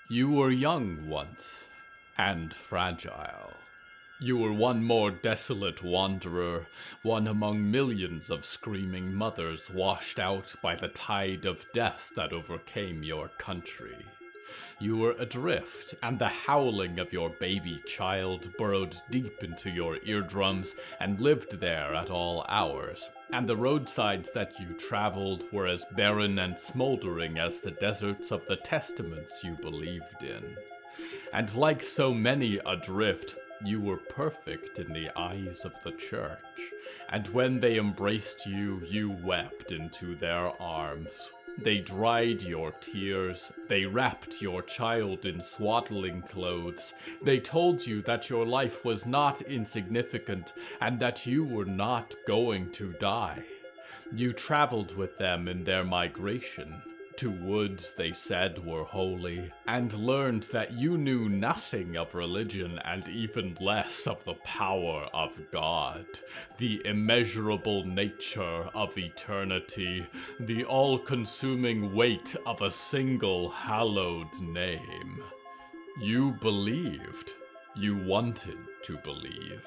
You were young once, and fragile. You were one more desolate wanderer, one among millions of screaming mothers washed out by the tide of death that overcame your country. You were adrift, and the howling of your baby child burrowed deep into your eardrums and lived there at all hours, and the roadsides that you traveled were as barren and smoldering as the deserts of the testaments you believed in. And like so many adrift, you were perfect in the eyes of the church, and when they embraced you, you wept into their arms. They dried your tears, they wrapped your child in swaddling clothes, they told you that your life was not insignificant and that you were not going to die. You traveled with them in their migration, to woods they said were holy, and learned that you knew nothing of religion and even less of the power of God, the immeasurable nature of eternity, the all-consuming weight of a single hallowed name. You believed. You wanted to believe.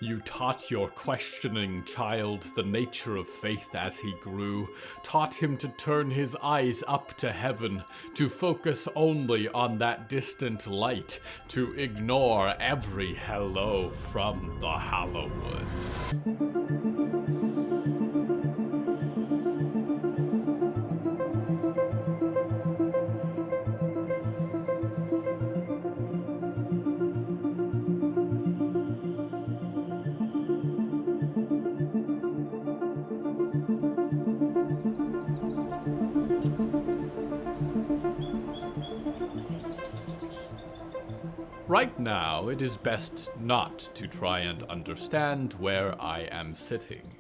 You taught your questioning child the nature of faith as he grew, taught him to turn his eyes up to heaven, to focus only on that distant light, to ignore every hello from the Hallowoods. Right now, it is best not to try and understand where I am sitting.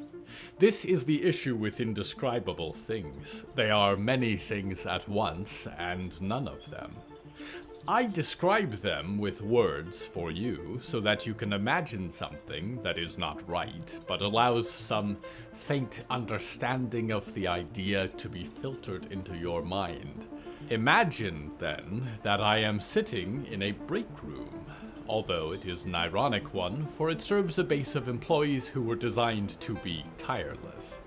This is the issue with indescribable things. They are many things at once, and none of them. I describe them with words for you so that you can imagine something that is not right, but allows some faint understanding of the idea to be filtered into your mind. Imagine, then, that I am sitting in a break room, although it is an ironic one, for it serves a base of employees who were designed to be tireless.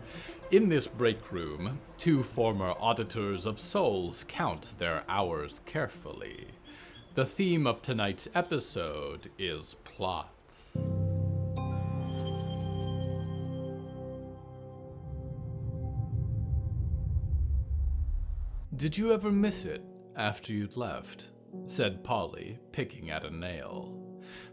In this break room, two former auditors of souls count their hours carefully. The theme of tonight's episode is plots. "Did you ever miss it after you'd left?" said Polly, picking at a nail.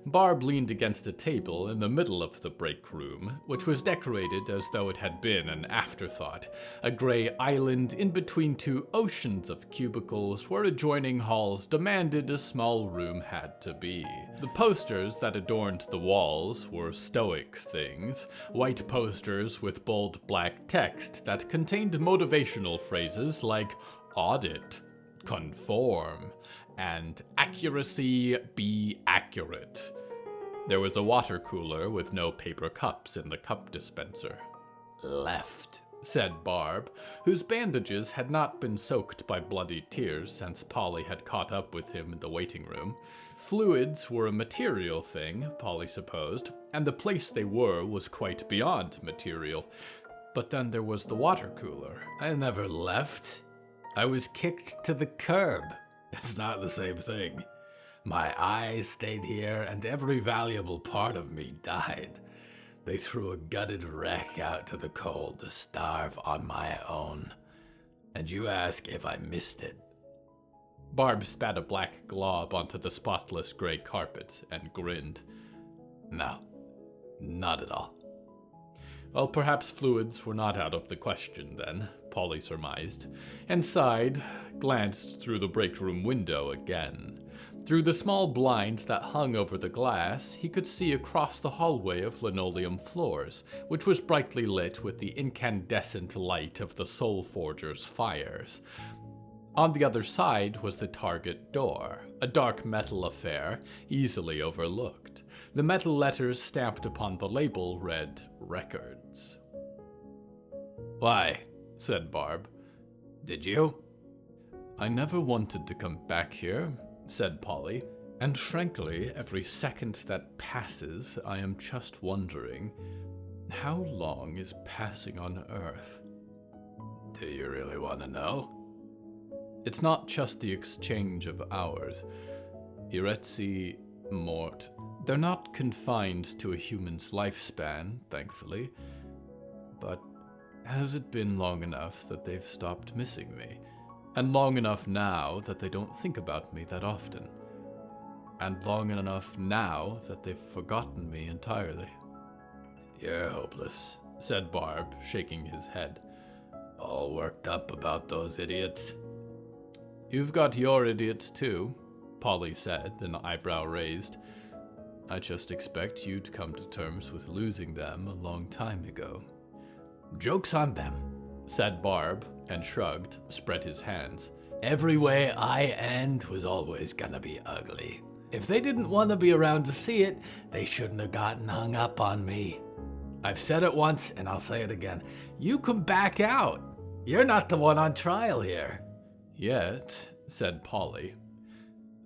Barb leaned against a table in the middle of the break room, which was decorated as though it had been an afterthought, a gray island in between two oceans of cubicles where adjoining halls demanded a small room had to be. The posters that adorned the walls were stoic things, white posters with bold black text that contained motivational phrases like audit, conform, and accuracy be accurate. There was a water cooler with no paper cups in the cup dispenser. "Left," said Barb, whose bandages had not been soaked by bloody tears since Polly had caught up with him in the waiting room. Fluids were a material thing, Polly supposed, and the place they were was quite beyond material. But then there was the water cooler. "I never left. I was kicked to the curb. It's not the same thing. My eyes stayed here, and every valuable part of me died. They threw a gutted wreck out to the cold to starve on my own. And you ask if I missed it." Barb spat a black glob onto the spotless gray carpet and grinned. "No, not at all." Well, perhaps fluids were not out of the question then, Polly surmised, and sighed, glanced through the break room window again. Through the small blind that hung over the glass, he could see across the hallway of linoleum floors, which was brightly lit with the incandescent light of the Soul Forger's fires. On the other side was the target door, a dark metal affair, easily overlooked. The metal letters stamped upon the label read Records. "Why?" said Barb. "Did you?" "I never wanted to come back here. said Polly. And frankly, every second that passes, I am just wondering, how long is passing on Earth? Do you really want to know? It's not just the exchange of hours. Iretzi, Mort, they're not confined to a human's lifespan, thankfully. But has it been long enough that they've stopped missing me? And long enough now that they don't think about me that often? And long enough now that they've forgotten me entirely? You're hopeless, said Barb, shaking his head. All worked up about those idiots. You've got your idiots too, Polly said, an eyebrow raised. I just expect you'd come to terms with losing them a long time ago. Joke's on them, said Barb, and shrugged, spread his hands. Every way I end was always gonna be ugly. If they didn't want to be around to see it, they shouldn't have gotten hung up on me. I've said it once, and I'll say it again. You can back out. You're not the one on trial here. Yet, said Polly,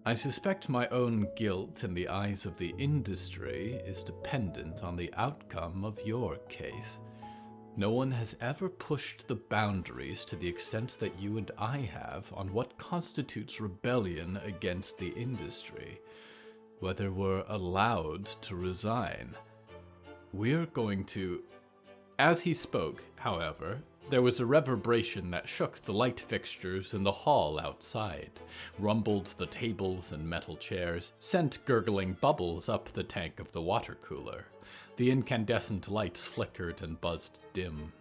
I suspect my own guilt in the eyes of the industry is dependent on the outcome of your case. No one has ever pushed the boundaries to the extent that you and I have on what constitutes rebellion against the industry, whether we're allowed to resign. We're going to... As he spoke, however, there was a reverberation that shook the light fixtures in the hall outside, rumbled the tables and metal chairs, sent gurgling bubbles up the tank of the water cooler. The incandescent lights flickered and buzzed dim.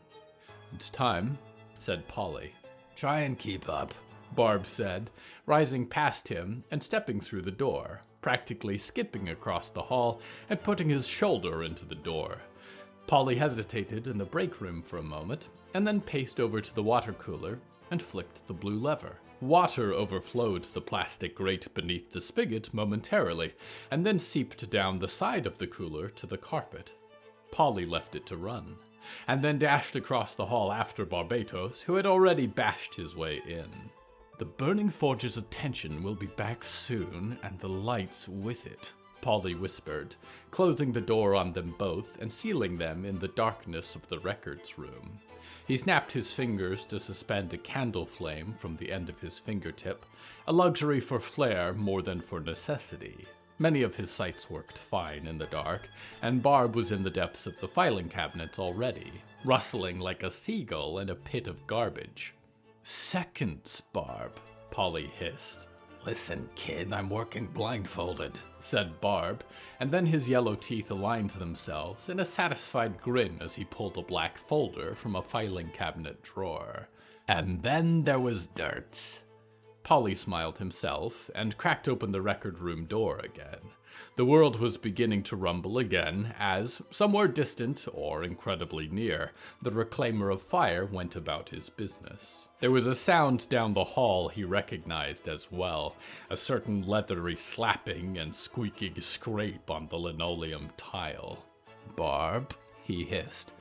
It's time, said Polly. Try and keep up, Barb said, rising past him and stepping through the door, practically skipping across the hall and putting his shoulder into the door. Polly hesitated in the break room for a moment, and then paced over to the water cooler and flicked the blue lever. Water overflowed the plastic grate beneath the spigot momentarily, and then seeped down the side of the cooler to the carpet. Polly left it to run, and then dashed across the hall after Barbatos, who had already bashed his way in. The Burning Forge's attention will be back soon, and the lights with it, Polly whispered, closing the door on them both and sealing them in the darkness of the records room. He snapped his fingers to suspend a candle flame from the end of his fingertip, a luxury for flair more than for necessity. Many of his sights worked fine in the dark, and Barb was in the depths of the filing cabinets already, rustling like a seagull in a pit of garbage. Seconds, Barb, Polly hissed. Listen, kid, I'm working blindfolded, said Barb, and then his yellow teeth aligned themselves in a satisfied grin as he pulled a black folder from a filing cabinet drawer. And then there was dirt. Polly smiled himself and cracked open the record room door again. The world was beginning to rumble again as, somewhere distant or incredibly near, the reclaimer of fire went about his business. There was a sound down the hall he recognized as well, a certain leathery slapping and squeaking scrape on the linoleum tile. Barb, he hissed,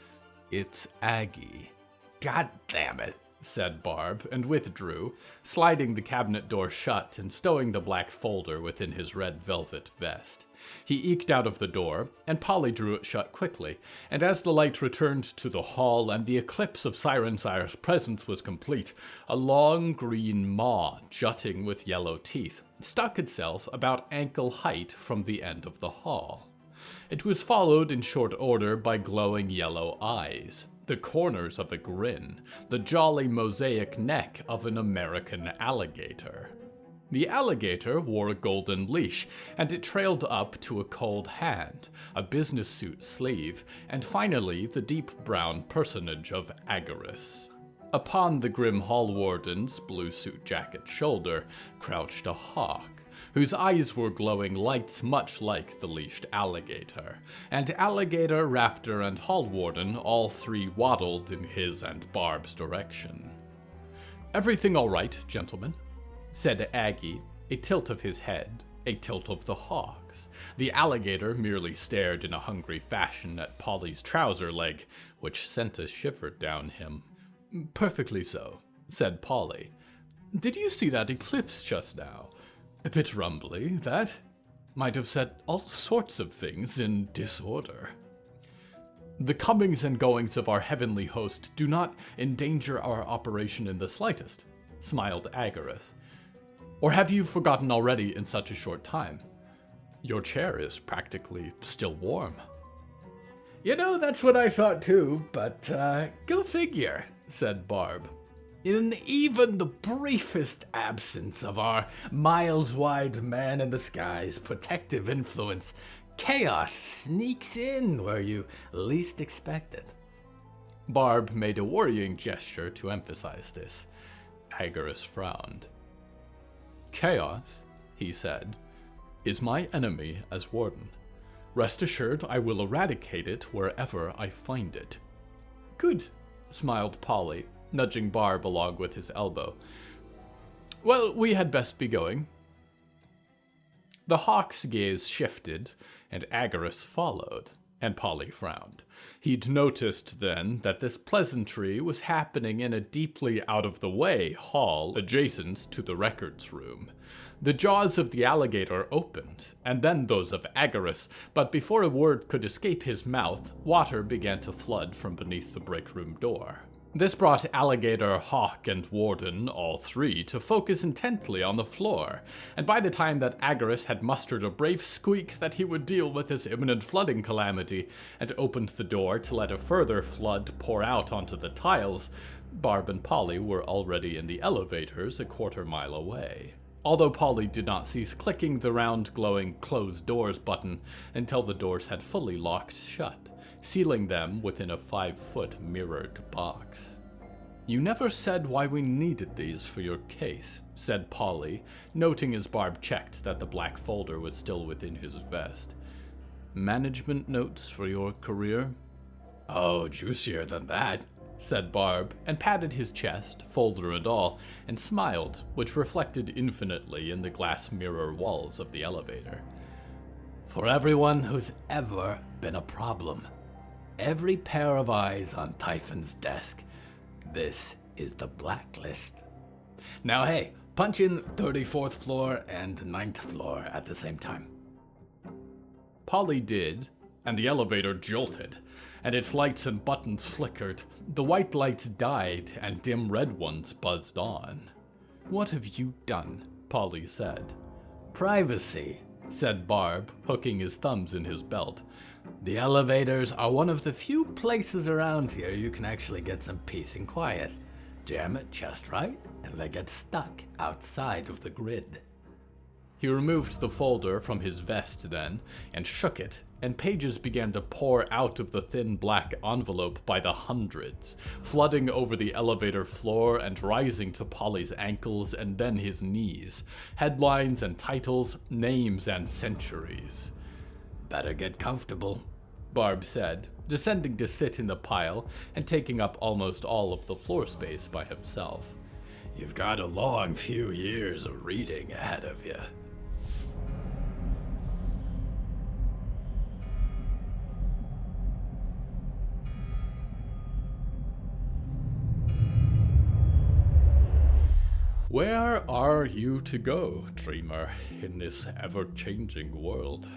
it's Aggie. God damn it, said Barb, and withdrew, sliding the cabinet door shut and stowing the black folder within his red velvet vest. He eked out of the door, and Polly drew it shut quickly, and as the light returned to the hall and the eclipse of Sirensire's presence was complete, a long green maw, jutting with yellow teeth, stuck itself about ankle height from the end of the hall. It was followed in short order by glowing yellow eyes, the corners of a grin, the jolly mosaic neck of an American alligator. The alligator wore a golden leash, and it trailed up to a cold hand, a business suit sleeve, and finally the deep brown personage of Agaris. Upon the grim hall warden's blue suit jacket shoulder crouched a hawk, whose eyes were glowing lights much like the leashed alligator, and alligator, raptor, and hall warden all three waddled in his and Barb's direction. "Everything all right, gentlemen?" said Aggie, a tilt of his head, a tilt of the hawk's. The alligator merely stared in a hungry fashion at Polly's trouser leg, which sent a shiver down him. "Perfectly so," said Polly. "Did you see that eclipse just now? A bit rumbly, that. Might have set all sorts of things in disorder. The comings and goings of our heavenly host do not endanger our operation in the slightest, smiled Agaris. Or have you forgotten already in such a short time? Your chair is practically still warm. You know, that's what I thought too, but go figure, said Barb. In even the briefest absence of our miles-wide man in the sky's protective influence, chaos sneaks in where you least expect it. Barb made a worrying gesture to emphasize this. Agaris frowned. Chaos, he said, is my enemy as warden. Rest assured I will eradicate it wherever I find it. Good, smiled Polly, nudging Barb along with his elbow. Well, we had best be going. The hawk's gaze shifted, and Agaris followed, and Polly frowned. He'd noticed then that this pleasantry was happening in a deeply out-of-the-way hall adjacent to the records room. The jaws of the alligator opened, and then those of Agaris, but before a word could escape his mouth, water began to flood from beneath the break room door. This brought Alligator, Hawk, and Warden, all three, to focus intently on the floor, and by the time that Agaris had mustered a brave squeak that he would deal with this imminent flooding calamity, and opened the door to let a further flood pour out onto the tiles, Barb and Polly were already in the elevators a quarter-mile away. Although Polly did not cease clicking the round, glowing close doors button until the doors had fully locked shut, sealing them within a 5-foot mirrored box. You never said why we needed these for your case, said Polly, noting as Barb checked that the black folder was still within his vest. Management notes for your career? Oh, juicier than that, said Barb, and patted his chest, folder and all, and smiled, which reflected infinitely in the glass mirror walls of the elevator. For everyone who's ever been a problem. Every pair of eyes on Typhon's desk. This is the blacklist. Now hey, punch in 34th floor and 9th floor at the same time. Polly did, and the elevator jolted, and its lights and buttons flickered. The white lights died, and dim red ones buzzed on. What have you done? Polly said. Privacy, said Barb, hooking his thumbs in his belt. The elevators are one of the few places around here you can actually get some peace and quiet. Jam it just right, and they get stuck outside of the grid. He removed the folder from his vest then, and shook it, and pages began to pour out of the thin black envelope by the hundreds, flooding over the elevator floor and rising to Polly's ankles and then his knees. Headlines and titles, names and centuries. Better get comfortable, Barb said, descending to sit in the pile and taking up almost all of the floor space by himself. You've got a long few years of reading ahead of you. Where are you to go, dreamer, in this ever-changing world?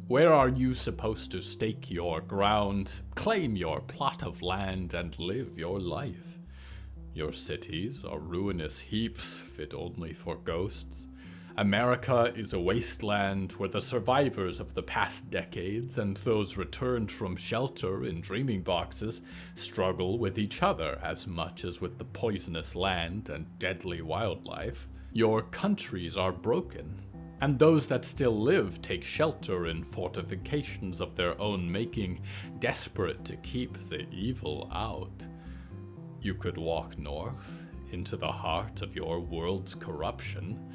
Where are you supposed to stake your ground, claim your plot of land, and live your life? Your cities are ruinous heaps fit only for ghosts. America is a wasteland where the survivors of the past decades and those returned from shelter in dreaming boxes struggle with each other as much as with the poisonous land and deadly wildlife. Your countries are broken, and those that still live take shelter in fortifications of their own making, desperate to keep the evil out. You could walk north into the heart of your world's corruption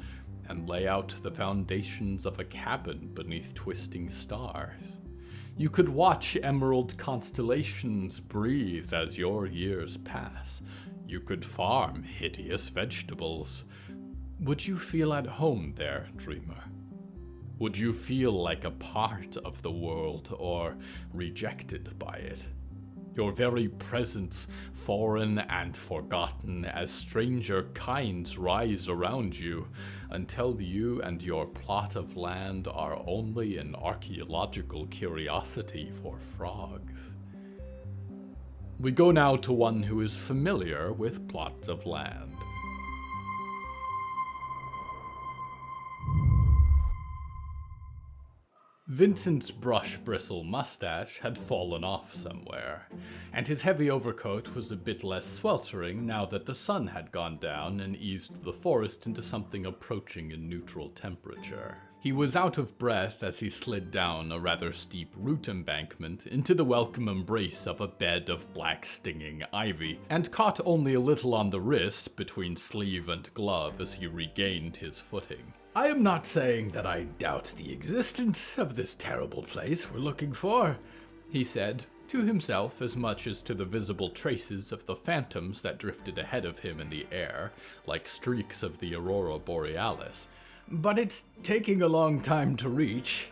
and lay out the foundations of a cabin beneath twisting stars. You could watch emerald constellations breathe as your years pass. You could farm hideous vegetables. Would you feel at home there, dreamer? Would you feel like a part of the world or rejected by it? Your very presence, foreign and forgotten, as stranger kinds rise around you, until you and your plot of land are only an archaeological curiosity for frogs. We go now to one who is familiar with plots of land. Vincent's brush-bristle mustache had fallen off somewhere, and his heavy overcoat was a bit less sweltering now that the sun had gone down and eased the forest into something approaching a neutral temperature. He was out of breath as he slid down a rather steep root embankment into the welcome embrace of a bed of black stinging ivy, and caught only a little on the wrist between sleeve and glove as he regained his footing. I am not saying that I doubt the existence of this terrible place we're looking for, he said, to himself as much as to the visible traces of the phantoms that drifted ahead of him in the air, like streaks of the aurora borealis. But it's taking a long time to reach.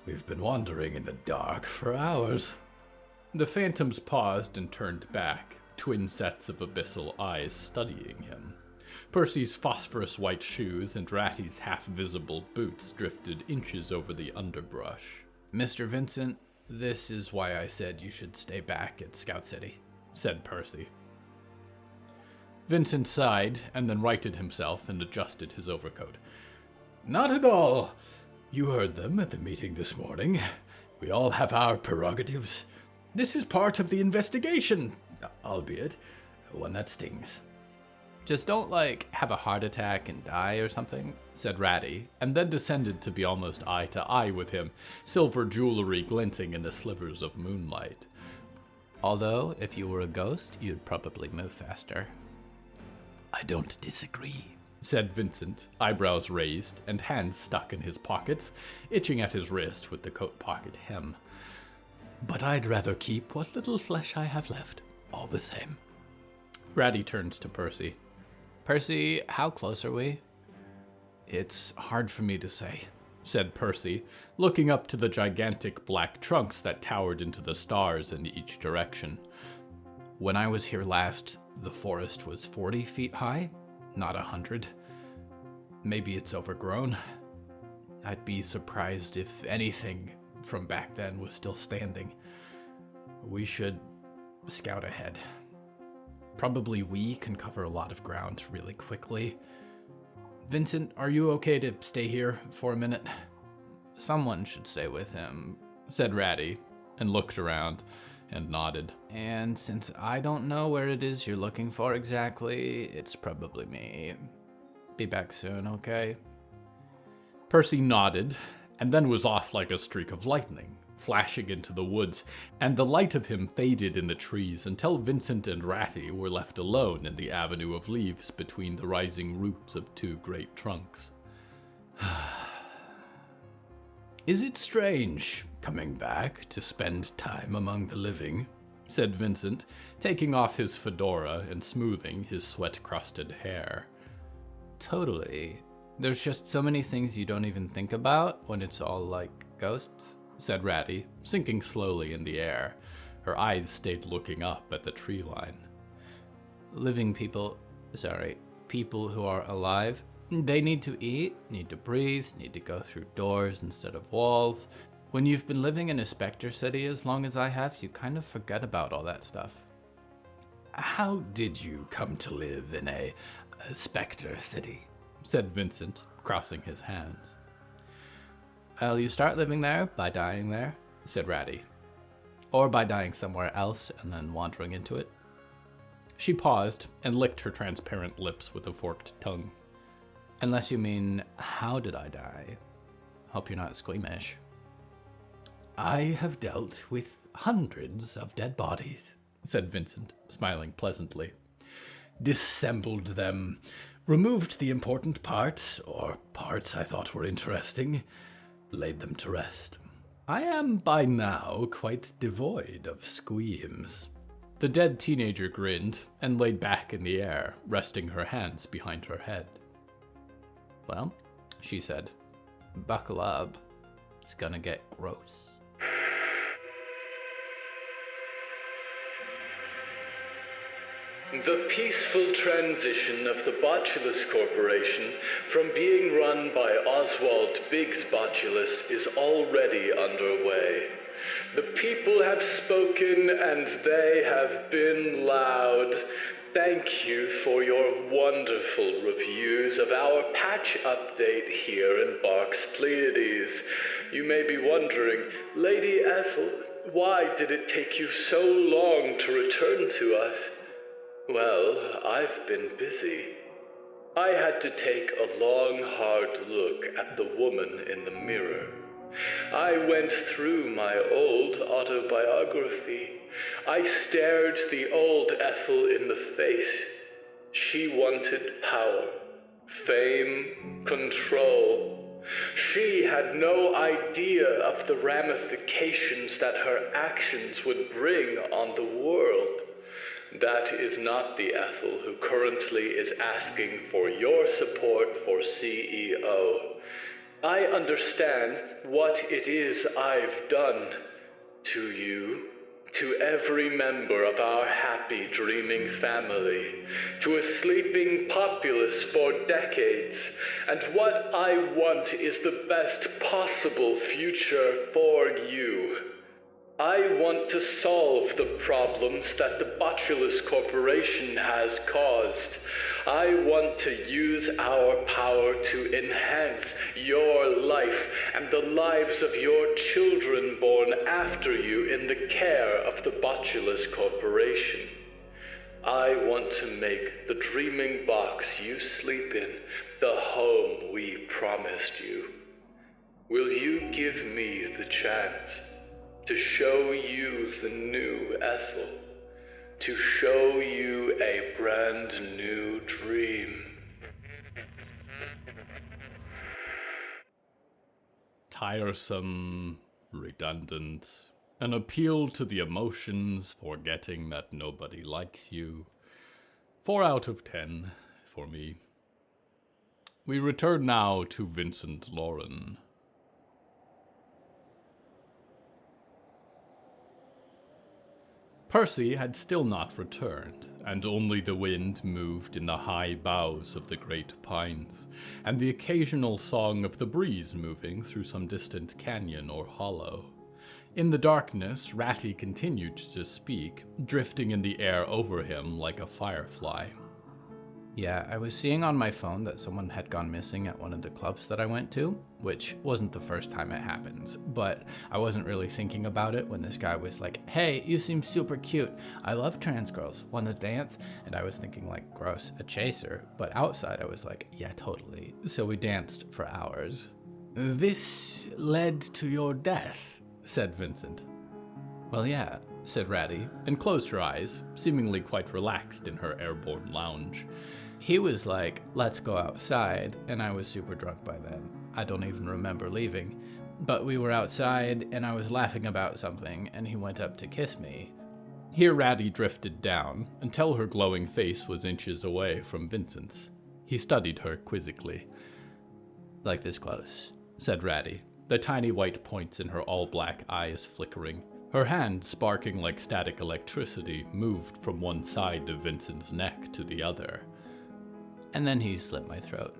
We've been wandering in the dark for hours. The phantoms paused and turned back, twin sets of abyssal eyes studying him. Percy's phosphorus white shoes and Ratty's half-visible boots drifted inches over the underbrush. Mr. Vincent, this is why I said you should stay back at Scout City, said Percy. Vincent sighed and then righted himself and adjusted his overcoat. Not at all. You heard them at the meeting this morning. We all have our prerogatives. This is part of the investigation, albeit one that stings. Just don't, have a heart attack and die or something, said Ratty, and then descended to be almost eye to eye with him, silver jewelry glinting in the slivers of moonlight. Although, if you were a ghost, you'd probably move faster. I don't disagree, said Vincent, eyebrows raised and hands stuck in his pockets, itching at his wrist with the coat pocket hem. But I'd rather keep what little flesh I have left, all the same. Ratty turned to Percy. Percy, how close are we? It's hard for me to say, said Percy, looking up to the gigantic black trunks that towered into the stars in each direction. When I was here last, the forest was 40 feet high, not 100. Maybe it's overgrown. I'd be surprised if anything from back then was still standing. We should scout ahead. Probably we can cover a lot of ground really quickly. Vincent, are you okay to stay here for a minute? Someone should stay with him, said Ratty, and looked around and nodded. And since I don't know where it is you're looking for exactly, it's probably me. Be back soon, okay? Percy nodded, and then was off like a streak of lightning, flashing into the woods, and the light of him faded in the trees until Vincent and Ratty were left alone in the avenue of leaves between the rising roots of two great trunks. Is it strange coming back to spend time among the living? Said Vincent, taking off his fedora and smoothing his sweat-crusted hair. Totally. There's just so many things you don't even think about when it's all like ghosts, said Ratty, sinking slowly in the air. Her eyes stayed looking up at the tree line. People who are alive, they need to eat, need to breathe, need to go through doors instead of walls. When you've been living in a specter city as long as I have, you kind of forget about all that stuff. How did you come to live in a specter city? Said Vincent, crossing his hands. Well, you start living there by dying there, said Ratty. Or by dying somewhere else and then wandering into it. She paused and licked her transparent lips with a forked tongue. Unless you mean, how did I die? Hope you're not squeamish. I have dealt with hundreds of dead bodies, said Vincent, smiling pleasantly. Disassembled them, removed the important parts, or parts I thought were interesting, laid them to rest. I am by now quite devoid of squeams. The dead teenager grinned and laid back in the air, resting her hands behind her head. Well, she said, buckle up. It's gonna get gross. The peaceful transition of the Botulus Corporation from being run by Oswald Biggs Botulus is already underway. The people have spoken and they have been loud. Thank you for your wonderful reviews of our patch update here in Barks Pleiades. You may be wondering, Lady Ethel, why did it take you so long to return to us? Well, I've been busy. I had to take a long, hard look at the woman in the mirror. I went through my old autobiography. I stared the old Ethel in the face. She wanted power, fame, control. She had no idea of the ramifications that her actions would bring on the world. That is not the Ethel who currently is asking for your support for CEO. I understand what it is I've done to you, to every member of our happy dreaming family, to a sleeping populace for decades, and what I want is the best possible future for you. I want to solve the problems that the Botulus Corporation has caused. I want to use our power to enhance your life and the lives of your children born after you in the care of the Botulus Corporation. I want to make the dreaming box you sleep in the home we promised you. Will you give me the chance to show you the new Ethel, to show you a brand new dream? Tiresome, redundant, an appeal to the emotions, forgetting that nobody likes you. 4 out of 10 for me. We return now to Vincent Lauren. Percy had still not returned, and only the wind moved in the high boughs of the great pines, and the occasional song of the breeze moving through some distant canyon or hollow. In the darkness, Ratty continued to speak, drifting in the air over him like a firefly. Yeah, I was seeing on my phone that someone had gone missing at one of the clubs that I went to, which wasn't the first time it happened, but I wasn't really thinking about it when this guy was like, "Hey, you seem super cute. I love trans girls. Wanna dance?" And I was thinking like, gross, a chaser. But outside I was like, yeah, totally. So we danced for hours. "This led to your death," said Vincent. "Well, yeah," said Ratty, and closed her eyes, seemingly quite relaxed in her airborne lounge. He was like, "Let's go outside," and I was super drunk by then. I don't even remember leaving. But we were outside, and I was laughing about something, and he went up to kiss me. Here Ratty drifted down, until her glowing face was inches away from Vincent's. He studied her quizzically. "Like this close," said Ratty, the tiny white points in her all-black eyes flickering. Her hand, sparking like static electricity, moved from one side of Vincent's neck to the other. And then he slit my throat.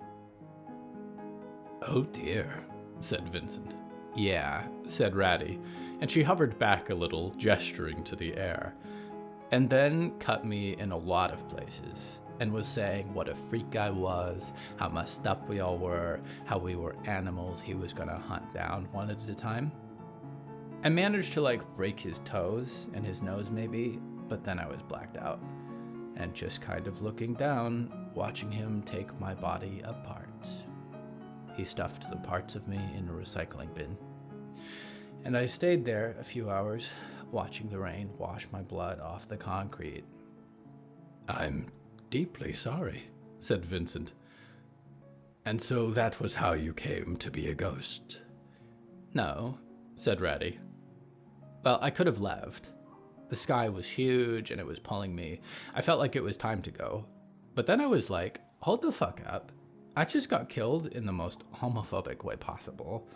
"Oh dear," said Vincent. "Yeah," said Ratty, and she hovered back a little, gesturing to the air, and then cut me in a lot of places, and was saying what a freak I was, how messed up we all were, how we were animals he was gonna hunt down one at a time. I managed to break his toes and his nose maybe, but then I was blacked out, and just kind of looking down, watching him take my body apart. He stuffed the parts of me in a recycling bin. And I stayed there a few hours, watching the rain wash my blood off the concrete. "I'm deeply sorry," said Vincent. "And so that was how you came to be a ghost?" "No," said Ratty. "Well, I could have left. The sky was huge and it was pulling me. I felt like it was time to go. But then I was like, hold the fuck up. I just got killed in the most homophobic way possible.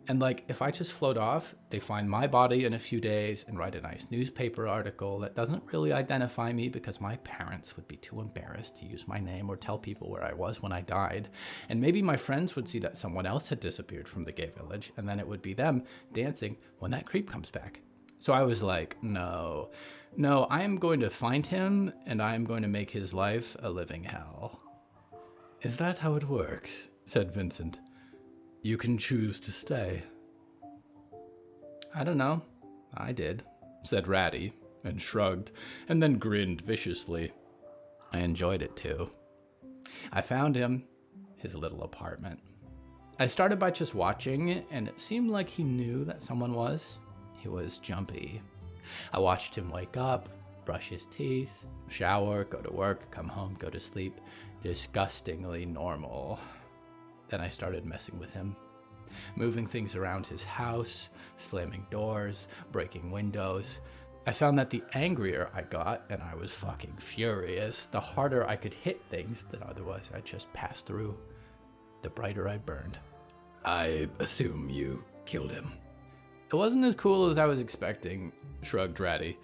And like, if I just float off, they find my body in a few days and write a nice newspaper article that doesn't really identify me because my parents would be too embarrassed to use my name or tell people where I was when I died. And maybe my friends would see that someone else had disappeared from the gay village, and then it would be them dancing when that creep comes back. So I was like, no, I am going to find him and I am going to make his life a living hell. Is that how it works? Said Vincent. You can choose to stay. I don't know. I did, said Ratty, and shrugged, and then grinned viciously. I enjoyed it too. I found him, his little apartment. I started by just watching, and it seemed like he knew that someone was. He was jumpy. I watched him wake up, brush his teeth, shower, go to work, come home, go to sleep. Disgustingly normal. Then I started messing with him, moving things around his house, slamming doors, breaking windows. I found that the angrier I got, and I was fucking furious, the harder I could hit things that otherwise I'd just pass through, the brighter I burned. I assume you killed him. It wasn't as cool as I was expecting, shrugged Ratty.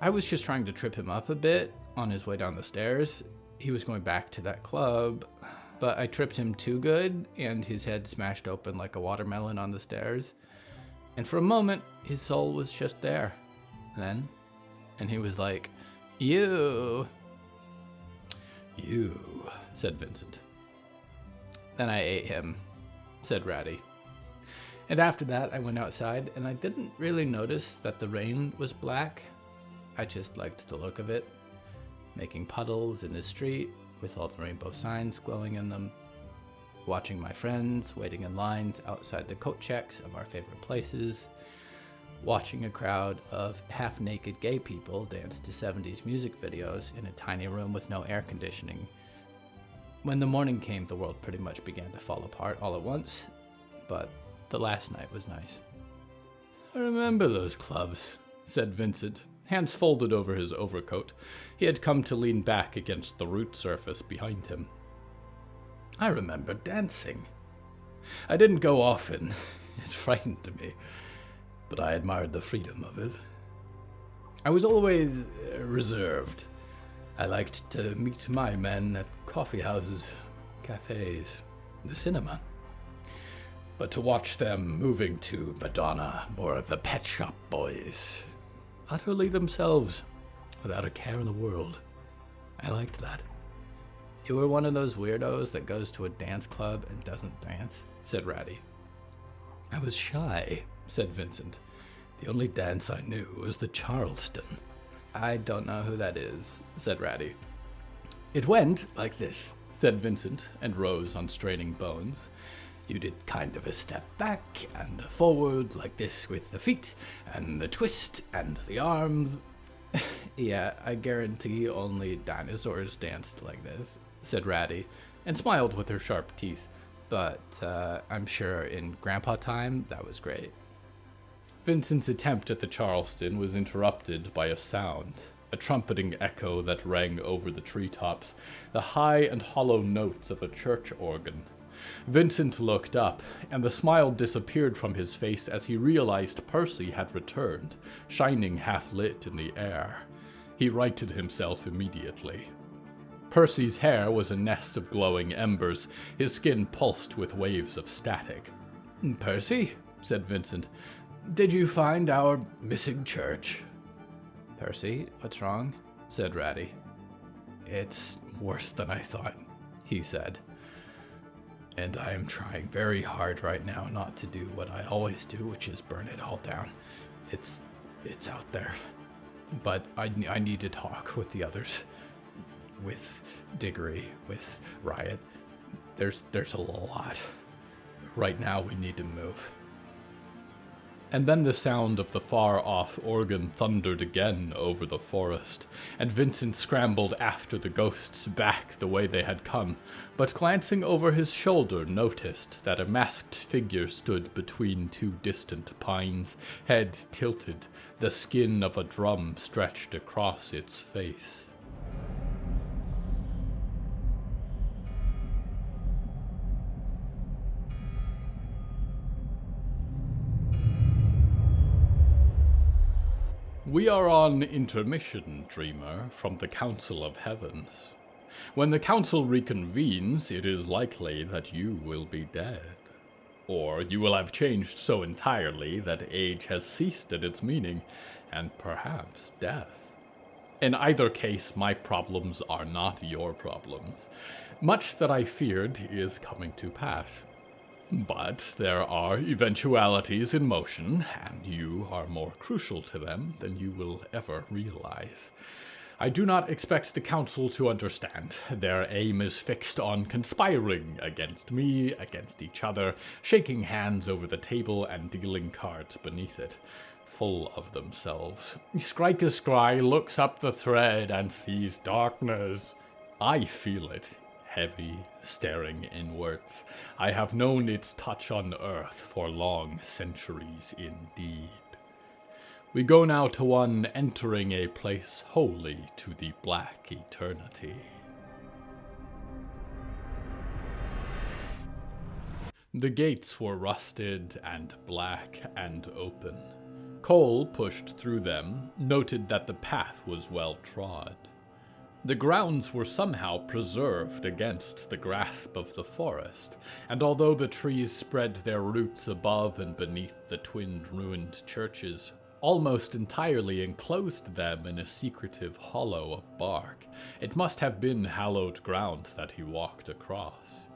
I was just trying to trip him up a bit on his way down the stairs. He was going back to that club, but I tripped him too good, and his head smashed open like a watermelon on the stairs. And for a moment, his soul was just there. And he was like, You, said Vincent. Then I ate him, said Ratty. And after that, I went outside, and I didn't really notice that the rain was black. I just liked the look of it, making puddles in the street with all the rainbow signs glowing in them, watching my friends waiting in lines outside the coat checks of our favorite places, watching a crowd of half-naked gay people dance to 70s music videos in a tiny room with no air conditioning. When the morning came, the world pretty much began to fall apart all at once, but the last night was nice. I remember those clubs, said Vincent, hands folded over his overcoat. He had come to lean back against the root surface behind him. I remember dancing. I didn't go often. It frightened me, but I admired the freedom of it. I was always reserved. I liked to meet my men at coffee houses, cafes, the cinema. But to watch them moving to Madonna or the Pet Shop Boys, utterly themselves, without a care in the world, I liked that. You were one of those weirdos that goes to a dance club and doesn't dance, said Ratty. I was shy, said Vincent. The only dance I knew was the Charleston. I don't know who that is, said Ratty. It went like this, said Vincent, and rose on straining bones. You did kind of a step back and a forward like this with the feet, and the twist and the arms. Yeah, I guarantee only dinosaurs danced like this, said Ratty, and smiled with her sharp teeth. But I'm sure in Grandpa time, that was great. Vincent's attempt at the Charleston was interrupted by a sound, a trumpeting echo that rang over the treetops, the high and hollow notes of a church organ. Vincent looked up, and the smile disappeared from his face as he realized Percy had returned, shining half-lit in the air. He righted himself immediately. Percy's hair was a nest of glowing embers. His skin pulsed with waves of static. Percy, said Vincent, did you find our missing church? Percy, what's wrong? Said Ratty. It's worse than I thought, he said. And I am trying very hard right now not to do what I always do, which is burn it all down. It's out there. But I need to talk with the others. With Diggory, with Riot. There's a lot. Right now we need to move. And then the sound of the far-off organ thundered again over the forest, and Vincent scrambled after the ghosts back the way they had come, but glancing over his shoulder noticed that a masked figure stood between two distant pines, head tilted, the skin of a drum stretched across its face. We are on intermission, dreamer, from the Council of Heavens. When the Council reconvenes, it is likely that you will be dead. Or you will have changed so entirely that age has ceased at its meaning, and perhaps death. In either case, my problems are not your problems. Much that I feared is coming to pass. But there are eventualities in motion, and you are more crucial to them than you will ever realize. I do not expect the Council to understand. Their aim is fixed on conspiring against me, against each other, shaking hands over the table and dealing cards beneath it, full of themselves. Scry looks up the thread and sees darkness. I feel it. Heavy, staring inwards. I have known its touch on earth for long centuries indeed. We go now to one entering a place holy to the black eternity. The gates were rusted and black and open. Cole pushed through them, noted that the path was well trod. The grounds were somehow preserved against the grasp of the forest, and although the trees spread their roots above and beneath the twinned ruined churches, almost entirely enclosed them in a secretive hollow of bark, it must have been hallowed ground that he walked across.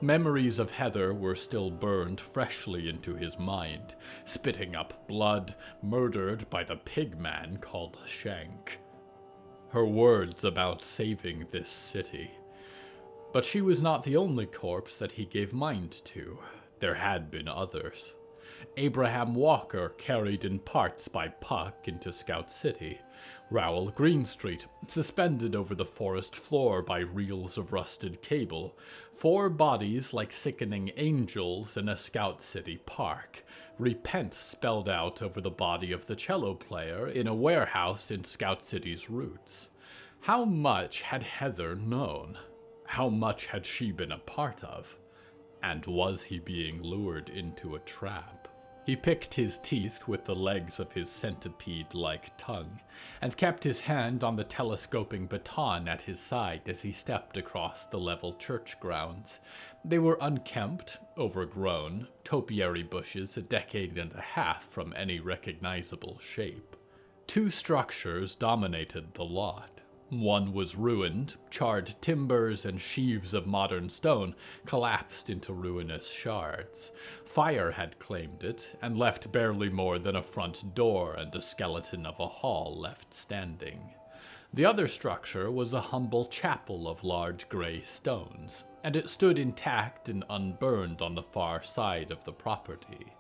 Memories of Heather were still burned freshly into his mind, spitting up blood, murdered by the pig-man called Shank. Her words about saving this city. But she was not the only corpse that he gave mind to. There had been others. Abraham Walker carried in parts by Puck into Scout City. Rowell Greenstreet, suspended over the forest floor by reels of rusted cable. 4 bodies like sickening angels in a Scout City park. Repent spelled out over the body of the cello player in a warehouse in Scout City's roots. How much had Heather known? How much had she been a part of? And was he being lured into a trap? He picked his teeth with the legs of his centipede-like tongue, and kept his hand on the telescoping baton at his side as he stepped across the level church grounds. They were unkempt, overgrown, topiary bushes a decade and a half from any recognizable shape. 2 structures dominated the lot. One was ruined, charred timbers and sheaves of modern stone collapsed into ruinous shards. Fire had claimed it, and left barely more than a front door and a skeleton of a hall left standing. The other structure was a humble chapel of large gray stones, and it stood intact and unburned on the far side of the property.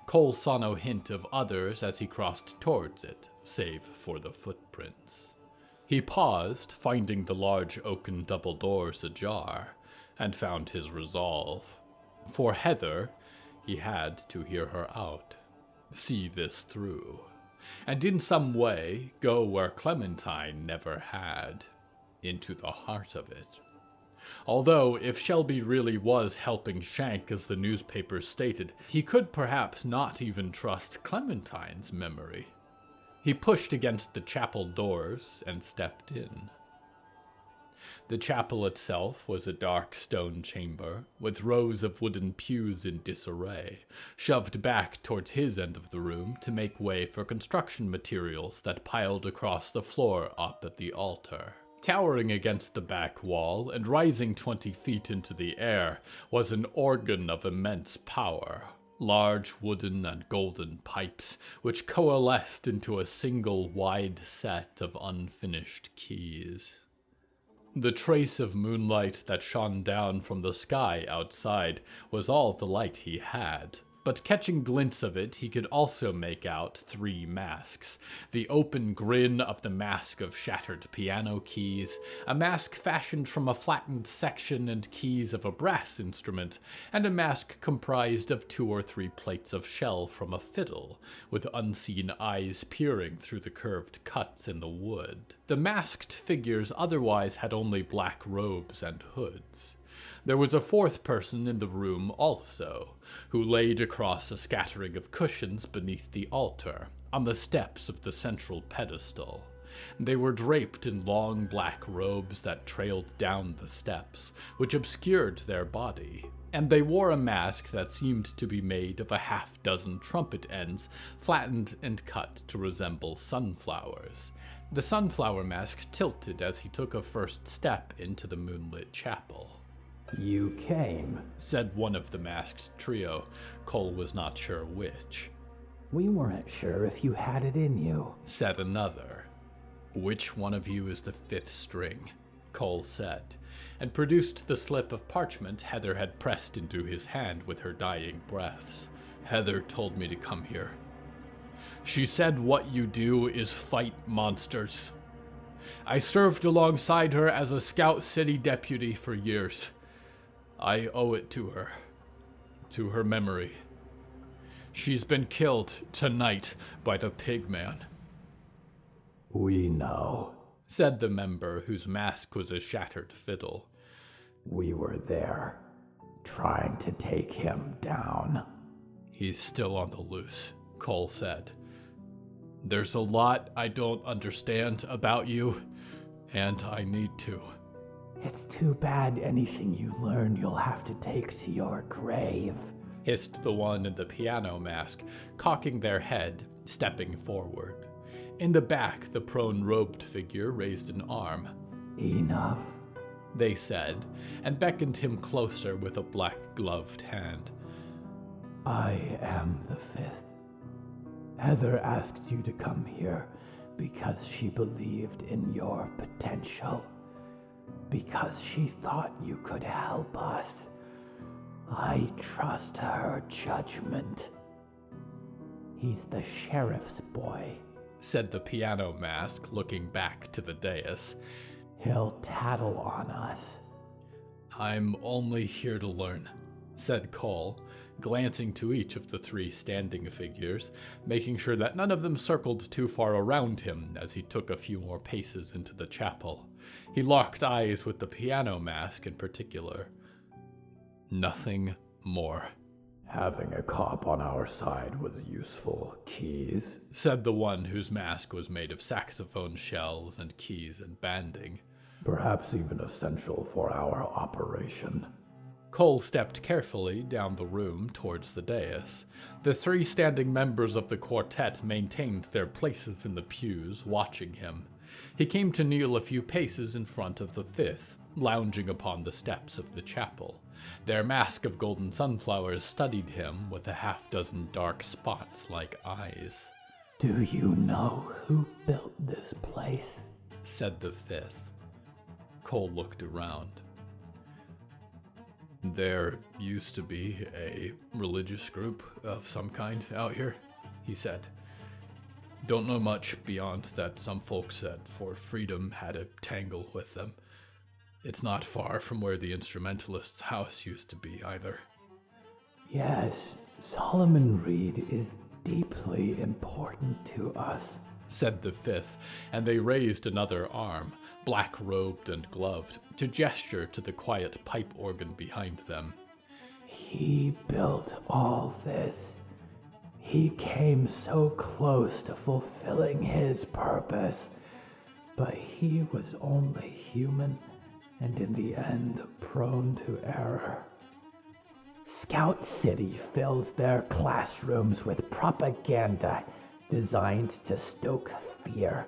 Cole saw no hint of others as he crossed towards it, save for the footprints. He paused, finding the large oaken double doors ajar, and found his resolve. For Heather, he had to hear her out, see this through, and in some way go where Clementine never had, into the heart of it. Although, if Shelby really was helping Shank as the newspapers stated, he could perhaps not even trust Clementine's memory. He pushed against the chapel doors and stepped in. The chapel itself was a dark stone chamber, with rows of wooden pews in disarray, shoved back towards his end of the room to make way for construction materials that piled across the floor up at the altar. Towering against the back wall and rising 20 feet into the air was an organ of immense power. Large wooden and golden pipes, which coalesced into a single wide set of unfinished keys. The trace of moonlight that shone down from the sky outside was all the light he had, but catching glints of it, he could also make out 3 masks. The open grin of the mask of shattered piano keys, a mask fashioned from a flattened section and keys of a brass instrument, and a mask comprised of 2 or 3 plates of shell from a fiddle, with unseen eyes peering through the curved cuts in the wood. The masked figures otherwise had only black robes and hoods. There was a fourth person in the room also, who laid across a scattering of cushions beneath the altar, on the steps of the central pedestal. They were draped in long black robes that trailed down the steps, which obscured their body, and they wore a mask that seemed to be made of a half-dozen trumpet ends, flattened and cut to resemble sunflowers. The sunflower mask tilted as he took a first step into the moonlit chapel. "You came," said one of the masked trio. Cole was not sure which. "We weren't sure if you had it in you," said another. "Which one of you is the fifth string?" Cole said, and produced the slip of parchment Heather had pressed into his hand with her dying breaths. "Heather told me to come here. She said what you do is fight monsters. I served alongside her as a Scout City deputy for years. I owe it to her memory. She's been killed tonight by the Pigman." "We know," said the member whose mask was a shattered fiddle. "We were there, trying to take him down." "He's still on the loose," Cole said. "There's a lot I don't understand about you, and I need to." "It's too bad anything you learn you'll have to take to your grave," hissed the one in the piano mask, cocking their head, stepping forward. In the back, the prone-robed figure raised an arm. "Enough," they said, and beckoned him closer with a black-gloved hand. "I am the fifth. Heather asked you to come here because she believed in your potential, because she thought you could help us. I trust her judgment." "He's the sheriff's boy," said the piano mask, looking back to the dais. "He'll tattle on us." "I'm only here to learn," said Cole, glancing to each of the three standing figures, making sure that none of them circled too far around him as he took a few more paces into the chapel. He locked eyes with the piano mask in particular. "Nothing more." "Having a cop on our side was useful, Keys," said the one whose mask was made of saxophone shells and keys and banding. "Perhaps even essential for our operation." Cole stepped carefully down the room towards the dais. The three standing members of the quartet maintained their places in the pews, watching him. He came to kneel a few paces in front of the fifth, lounging upon the steps of the chapel. Their mask of golden sunflowers studied him with a half-dozen dark spots like eyes. "Do you know who built this place?" said the fifth. Cole looked around. "There used to be a religious group of some kind out here," he said. "Don't know much beyond that some folks at Fort Freedom had a tangle with them. It's not far from where the instrumentalist's house used to be either." "Yes, Solomon Reed is deeply important to us," said the fifth, and they raised another arm, black-robed and gloved, to gesture to the quiet pipe organ behind them. "He built all this. He came so close to fulfilling his purpose, but he was only human and in the end prone to error. Scout City fills their classrooms with propaganda designed to stoke fear,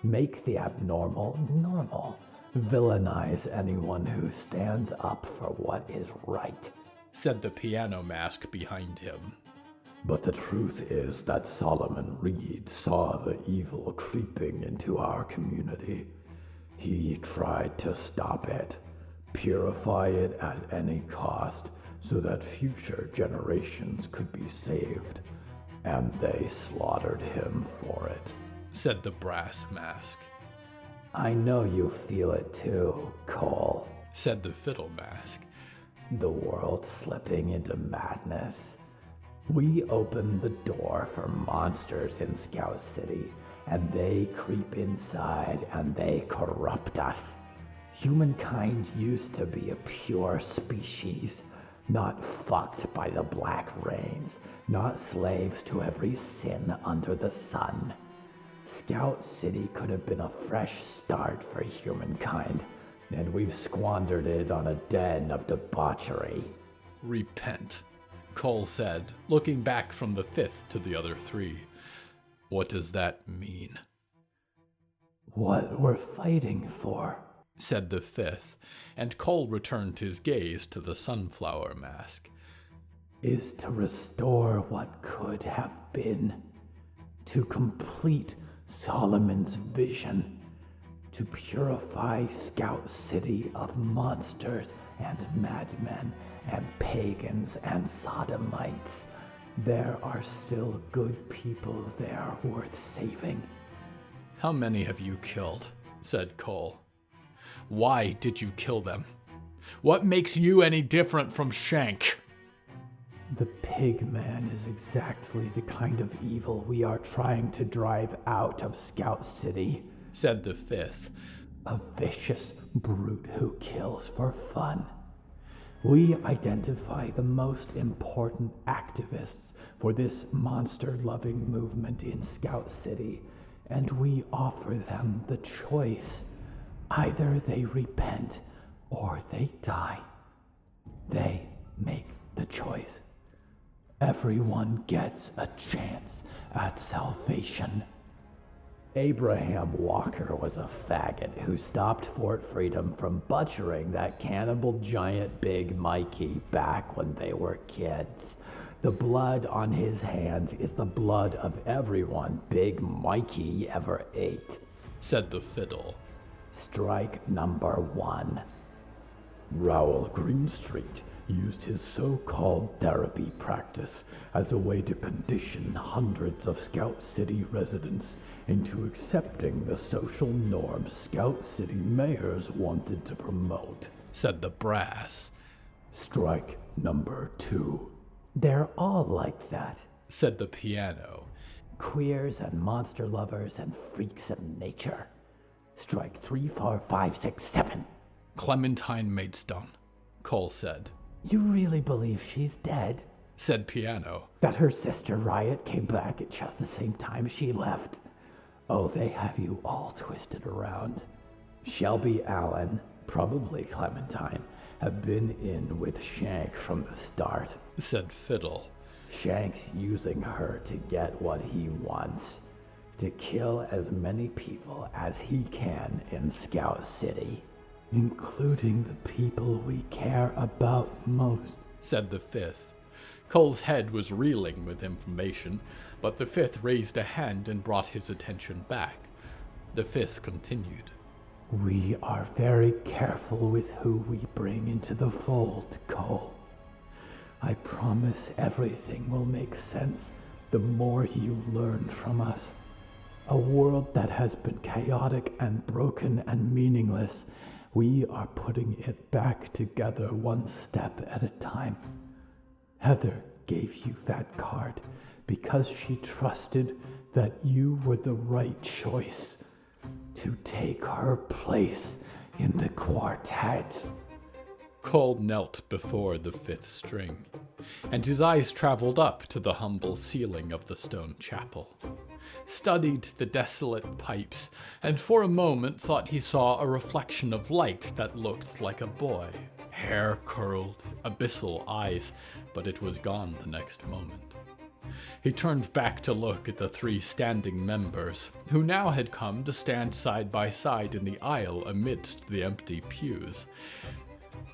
make the abnormal normal, villainize anyone who stands up for what is right," said the piano mask behind him. "But the truth is that Solomon Reed saw the evil creeping into our community. He tried to stop it, purify it at any cost so that future generations could be saved, and they slaughtered him for it," said the brass mask. "I know you feel it too, Cole," said the fiddle mask. "The world slipping into madness. We open the door for monsters in Scout City, and they creep inside and they corrupt us." Humankind used to be a pure species, not fucked by the black rains, not slaves to every sin under the sun. Scout City could have been a fresh start for humankind, and we've squandered it on a den of debauchery. Repent, Cole said, looking back from the fifth to the other three. What does that mean? What we're fighting for, said the fifth, and Cole returned his gaze to the sunflower mask, is to restore what could have been, to complete Solomon's vision, to purify Scout City of monsters and madmen and pagans and sodomites. There are still good people there worth saving. How many have you killed? Said Cole. Why did you kill them? What makes you any different from Shank? The pig man is exactly the kind of evil we are trying to drive out of Scout City, said the fifth. A vicious brute who kills for fun. We identify the most important activists for this monster-loving movement in Scout City, and we offer them the choice. Either they repent or they die. They make the choice. Everyone gets a chance at salvation. Abraham Walker was a faggot who stopped Fort Freedom from butchering that cannibal giant Big Mikey back when they were kids. The blood on his hands is the blood of everyone Big Mikey ever ate, said the fiddle. Strike number 1. Raoul Greenstreet used his so-called therapy practice as a way to condition hundreds of Scout City residents into accepting the social norms Scout City mayors wanted to promote, said the brass. Strike number 2. They're all like that, said the piano. Queers and monster lovers and freaks of nature. Strike 3, 4, 5, 6, 7. Clementine Maidstone, Cole said. You really believe she's dead? Said piano. That her sister Riot came back at just the same time she left? Oh, they have you all twisted around. Shelby Allen, probably Clementine, have been in with Shank from the start, said fiddle. Shank's using her to get what he wants, to kill as many people as he can in Scout City, including the people we care about most, said the fifth. Cole's head was reeling with information, but the fifth raised a hand and brought his attention back. The fifth continued. We are very careful with who we bring into the fold, Cole. I promise everything will make sense the more you learn from us. A world that has been chaotic and broken and meaningless, we are putting it back together one step at a time. Heather gave you that card because she trusted that you were the right choice to take her place in the quartet. Cole knelt before the fifth string, and his eyes traveled up to the humble ceiling of the stone chapel, studied the desolate pipes, and for a moment thought he saw a reflection of light that looked like a boy. Hair curled, abyssal eyes, but it was gone the next moment. He turned back to look at the three standing members, who now had come to stand side by side in the aisle amidst the empty pews.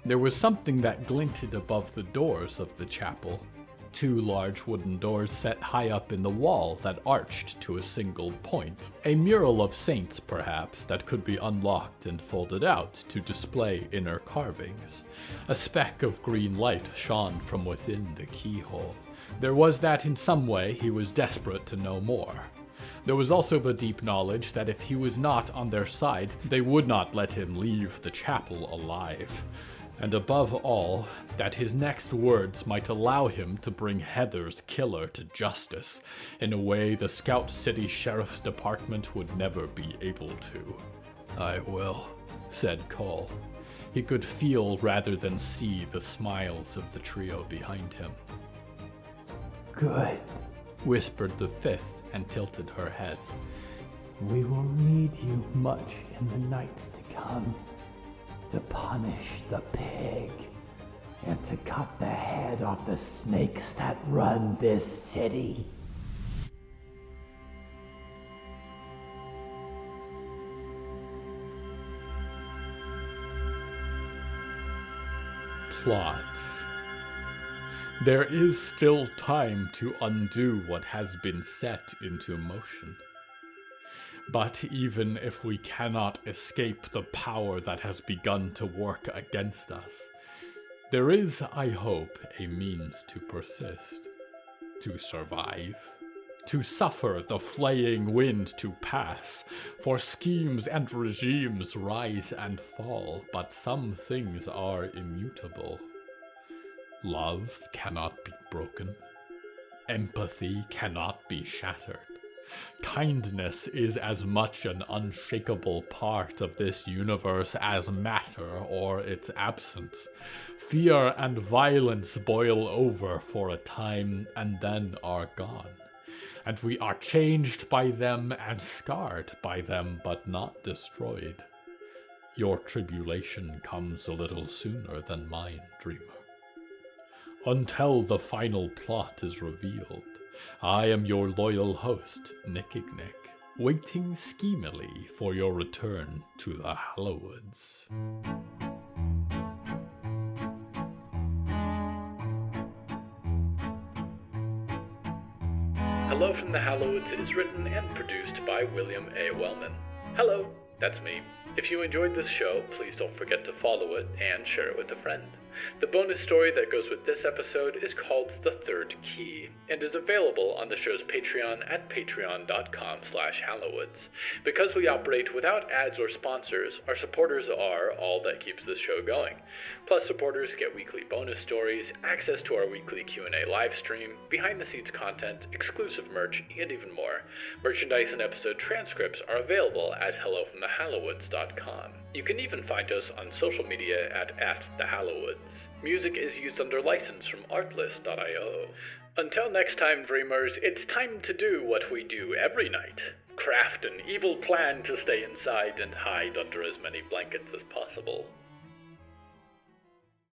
There was something that glinted above the doors of the chapel. 2 large wooden doors set high up in the wall that arched to a single point. A mural of saints, perhaps, that could be unlocked and folded out to display inner carvings. A speck of green light shone from within the keyhole. There was that in some way he was desperate to know more. There was also the deep knowledge that if he was not on their side, they would not let him leave the chapel alive. And above all, that his next words might allow him to bring Heather's killer to justice in a way the Scout City Sheriff's Department would never be able to. I will, said Cole. He could feel rather than see the smiles of the trio behind him. Good, whispered the fifth and tilted her head. We will need you much in the nights to come to punish the pig and to cut the head off the snakes that run this city. Plot. There is still time to undo what has been set into motion. But even if we cannot escape the power that has begun to work against us, there is, I hope, a means to persist, to survive, to suffer the flaying wind to pass, for schemes and regimes rise and fall, but some things are immutable. Love cannot be broken. Empathy cannot be shattered. Kindness is as much an unshakable part of this universe as matter or its absence. Fear and violence boil over for a time and then are gone. And we are changed by them and scarred by them, but not destroyed. Your tribulation comes a little sooner than mine, dreamer. Until the final plot is revealed, I am your loyal host, Nickignick, waiting schemily for your return to the Hallowoods. Hello from the Hallowoods is written and produced by William A. Wellman. Hello, that's me. If you enjoyed this show, please don't forget to follow it and share it with a friend. The bonus story that goes with this episode is called The Third Key, and is available on the show's Patreon at patreon.com/Hallowoods. Because we operate without ads or sponsors, our supporters are all that keeps this show going. Plus, supporters get weekly bonus stories, access to our weekly Q&A live stream, behind-the-scenes content, exclusive merch, and even more. Merchandise and episode transcripts are available at hellofromthehallowoods.com. You can even find us on social media at the Hallowoods. Music is used under license from artlist.io. Until next time, dreamers, it's time to do what we do every night. Craft an evil plan to stay inside and hide under as many blankets as possible.